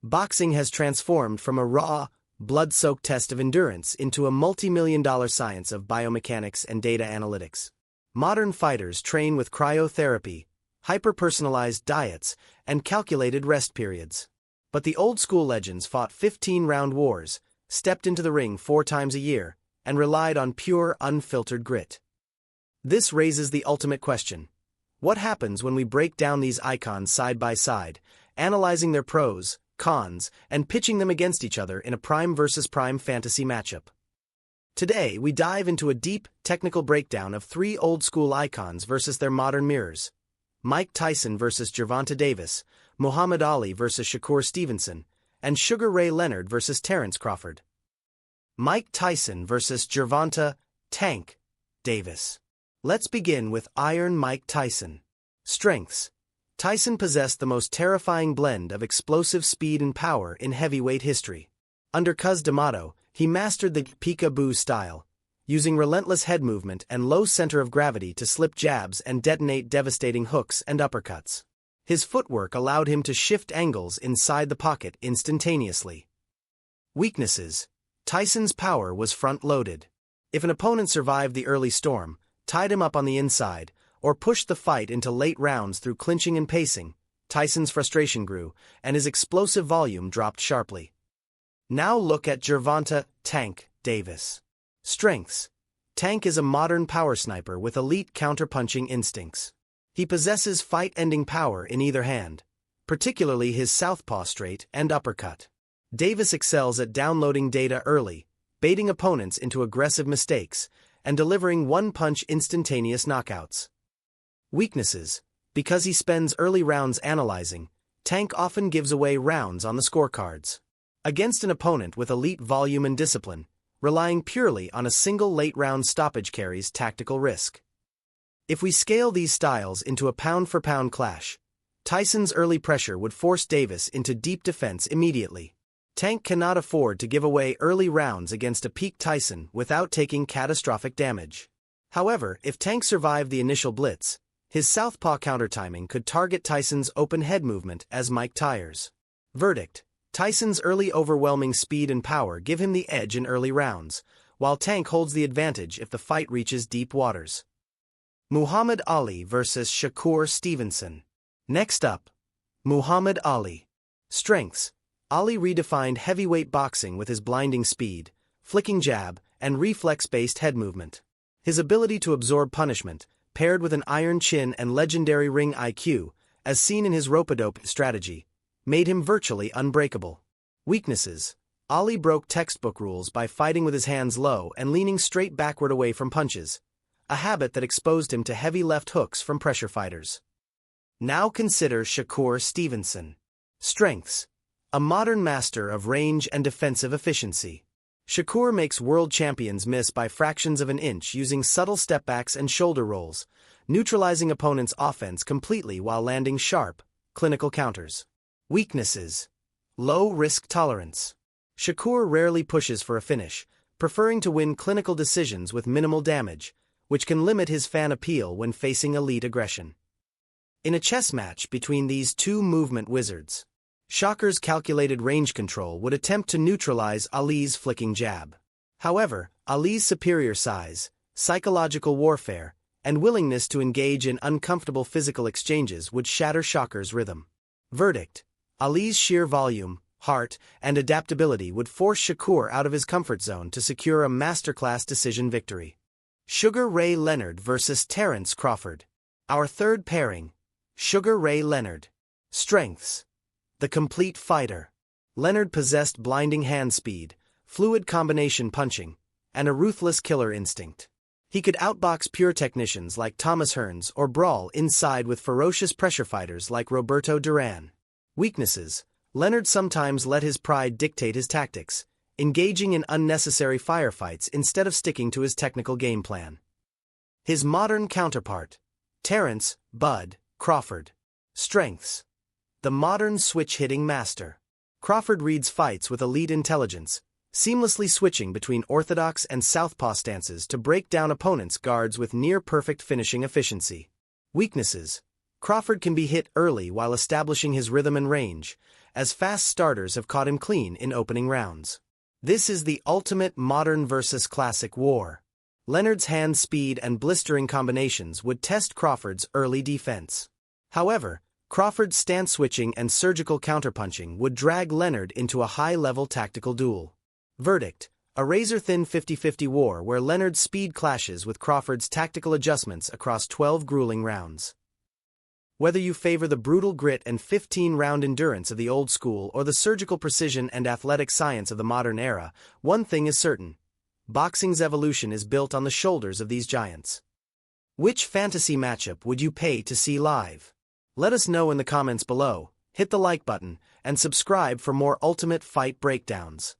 Boxing has transformed from a raw, blood-soaked test of endurance into a multi-million-dollar science of biomechanics and data analytics. Modern fighters train with cryotherapy, hyper-personalized diets, and calculated rest periods. But the old-school legends fought 15-round wars, stepped into the ring 4 times a year, and relied on pure, unfiltered grit. This raises the ultimate question. What happens when we break down these icons side by side, analyzing their pros, cons, and pitching them against each other in a prime versus prime fantasy matchup? Today, we dive into a deep, technical breakdown of 3 old-school icons versus their modern mirrors. Mike Tyson versus Gervonta Davis, Muhammad Ali versus Shakur Stevenson, and Sugar Ray Leonard versus Terence Crawford. Mike Tyson versus Gervonta "Tank" Davis. Let's begin with Iron Mike Tyson. Strengths. Tyson possessed the most terrifying blend of explosive speed and power in heavyweight history. Under Cus D'Amato, he mastered the peekaboo style, using relentless head movement and low center of gravity to slip jabs and detonate devastating hooks and uppercuts. His footwork allowed him to shift angles inside the pocket instantaneously. Weaknesses. Tyson's power was front-loaded. If an opponent survived the early storm, tied him up on the inside, or pushed the fight into late rounds through clinching and pacing, Tyson's frustration grew, and his explosive volume dropped sharply. Now look at Gervonta "Tank" Davis. Strengths. Tank is a modern power sniper with elite counterpunching instincts. He possesses fight-ending power in either hand, particularly his southpaw straight and uppercut. Davis excels at downloading data early, baiting opponents into aggressive mistakes, and delivering one-punch instantaneous knockouts. Weaknesses. Because he spends early rounds analyzing, Tank often gives away rounds on the scorecards. Against an opponent with elite volume and discipline, relying purely on a single late-round stoppage carries tactical risk. If we scale these styles into a pound-for-pound clash, Tyson's early pressure would force Davis into deep defense immediately. Tank cannot afford to give away early rounds against a peak Tyson without taking catastrophic damage. However, if Tank survived the initial blitz, his southpaw counter-timing could target Tyson's open head movement as Mike tires. Verdict. Tyson's early overwhelming speed and power give him the edge in early rounds, while Tank holds the advantage if the fight reaches deep waters. Muhammad Ali versus Shakur Stevenson. Next up, Muhammad Ali. Strengths. Ali redefined heavyweight boxing with his blinding speed, flicking jab, and reflex-based head movement. His ability to absorb punishment, paired with an iron chin and legendary ring IQ, as seen in his rope-a-dope strategy, made him virtually unbreakable. Weaknesses. Ali broke textbook rules by fighting with his hands low and leaning straight backward away from punches, a habit that exposed him to heavy left hooks from pressure fighters. Now consider Shakur Stevenson. Strengths. A modern master of range and defensive efficiency. Shakur makes world champions miss by fractions of an inch using subtle stepbacks and shoulder rolls, neutralizing opponents' offense completely while landing sharp, clinical counters. Weaknesses. Low risk tolerance. Shakur rarely pushes for a finish, preferring to win clinical decisions with minimal damage, which can limit his fan appeal when facing elite aggression. In a chess match between these two movement wizards, Shakur's calculated range control would attempt to neutralize Ali's flicking jab. However, Ali's superior size, psychological warfare, and willingness to engage in uncomfortable physical exchanges would shatter Shakur's rhythm. Verdict. Ali's sheer volume, heart, and adaptability would force Shakur out of his comfort zone to secure a masterclass decision victory. Sugar Ray Leonard versus Terence Crawford. Our third pairing, Sugar Ray Leonard. Strengths. The complete fighter. Leonard possessed blinding hand speed, fluid combination punching, and a ruthless killer instinct. He could outbox pure technicians like Thomas Hearns or brawl inside with ferocious pressure fighters like Roberto Duran. Weaknesses. Leonard sometimes let his pride dictate his tactics, engaging in unnecessary firefights instead of sticking to his technical game plan. His modern counterpart, Terence "Bud" Crawford. Strengths. The modern switch-hitting master. Crawford reads fights with elite intelligence, seamlessly switching between orthodox and southpaw stances to break down opponents' guards with near-perfect finishing efficiency. Weaknesses. Crawford can be hit early while establishing his rhythm and range, as fast starters have caught him clean in opening rounds. This is the ultimate modern versus classic war. Leonard's hand speed and blistering combinations would test Crawford's early defense. However, Crawford's stance switching and surgical counterpunching would drag Leonard into a high-level tactical duel. Verdict: a razor-thin 50-50 war where Leonard's speed clashes with Crawford's tactical adjustments across 12 grueling rounds. Whether you favor the brutal grit and 15-round endurance of the old school or the surgical precision and athletic science of the modern era, one thing is certain: boxing's evolution is built on the shoulders of these giants. Which fantasy matchup would you pay to see live? Let us know in the comments below, hit the like button, and subscribe for more Ultimate Fight breakdowns.